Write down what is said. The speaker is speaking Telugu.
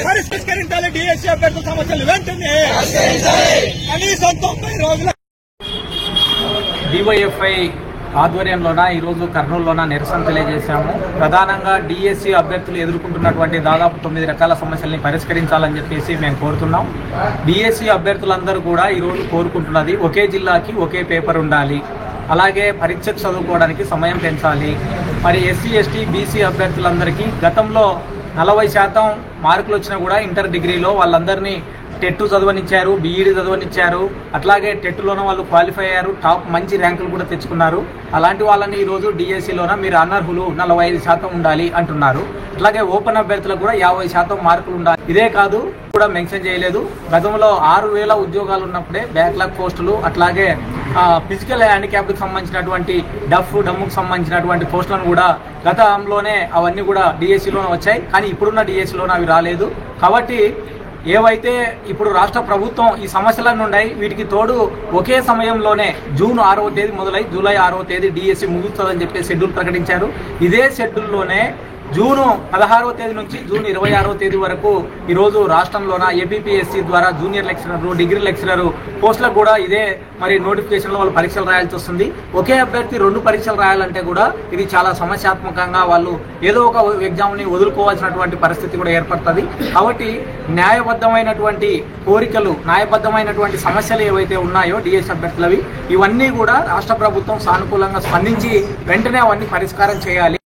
పరిష్కరించాలి డిఎస్సీ అభ్యర్థుల సమస్యలు వెంటనే కనీసం 90 రోజుల డివైఎఫ్ఐ ఆధ్వర్యంలోన ఈరోజు కర్నూలులోన నిరసన తెలియజేశాము. ప్రధానంగా డిఎస్సీ అభ్యర్థులు ఎదుర్కొంటున్నటువంటి దాదాపు 9 రకాల సమస్యల్ని పరిష్కరించాలని చెప్పేసి మేము కోరుతున్నాం. డిఎస్సీ అభ్యర్థులందరూ కూడా ఈరోజు కోరుకుంటున్నది ఒకే జిల్లాకి ఒకే పేపర్ ఉండాలి, అలాగే పరీక్షకు చదువుకోవడానికి సమయం పెంచాలి. మరి ఎస్సీ ఎస్టీ బీసీ అభ్యర్థులందరికీ గతంలో 40% మార్కులు వచ్చినా కూడా ఇంటర్ డిగ్రీలో వాళ్ళందరినీ టెట్ చదవనిచ్చారు, బీఈడీ చదవనిచ్చారు. అట్లాగే టెట్లోన వాళ్ళు క్వాలిఫై అయ్యారు, టాప్ మంచి ర్యాంకులు కూడా తెచ్చుకున్నారు. అలాంటి వాళ్ళని ఈరోజు డిఎస్సీలోన మీరు అనర్హులు 45% ఉండాలి అంటున్నారు. అట్లాగే ఓపెన్ అభ్యర్థులకు కూడా 50% మార్కులు ఉండాలి. ఇదే కాదు కూడా మెన్షన్ చేయలేదు. గతంలో 6000 ఉద్యోగాలు ఉన్నప్పుడే బ్యాక్లాగ్ పోస్టులు, అట్లాగే ఫిజికల్ హ్యాండిక్యాప్కి సంబంధించినటువంటి డమ్ముకు సంబంధించినటువంటి పోస్టులను కూడా గతంలోనే అవన్నీ కూడా డిఎస్సీలోనే వచ్చాయి. కానీ ఇప్పుడున్న డిఎస్సీలోనే అవి రాలేదు. కాబట్టి ఏవైతే ఇప్పుడు రాష్ట్ర ప్రభుత్వం ఈ సమస్యలన్నీ ఉన్నాయి, వీటికి తోడు ఒకే సమయంలోనే జూన్ 6వ తేదీ మొదలై జూలై 6వ తేదీ డిఎస్సీ ముగుస్తుందని చెప్పి షెడ్యూల్ ప్రకటించారు. ఇదే షెడ్యూల్లోనే జూన్ 16వ తేదీ నుంచి జూన్ 26వ తేదీ వరకు ఈరోజు రాష్ట్రంలోన ఏపీపీఎస్సీ ద్వారా జూనియర్ లెక్చరర్, డిగ్రీ లెక్చరర్ పోస్టులకు కూడా ఇదే మరి నోటిఫికేషన్లో వాళ్ళు పరీక్షలు రాయాల్సి వస్తుంది. ఒకే అభ్యర్థి 2 పరీక్షలు రాయాలంటే కూడా ఇది చాలా సమస్యాత్మకంగా వాళ్ళు ఏదో ఒక ఎగ్జామ్ని వదులుకోవాల్సినటువంటి పరిస్థితి కూడా ఏర్పడుతుంది. కాబట్టి న్యాయబద్ధమైనటువంటి కోరికలు, న్యాయబద్ధమైనటువంటి సమస్యలు ఏవైతే ఉన్నాయో డిఎస్సీ అభ్యర్థులవి, ఇవన్నీ కూడా రాష్ట్ర ప్రభుత్వం సానుకూలంగా స్పందించి వెంటనే అవన్నీ పరిష్కారం చేయాలి.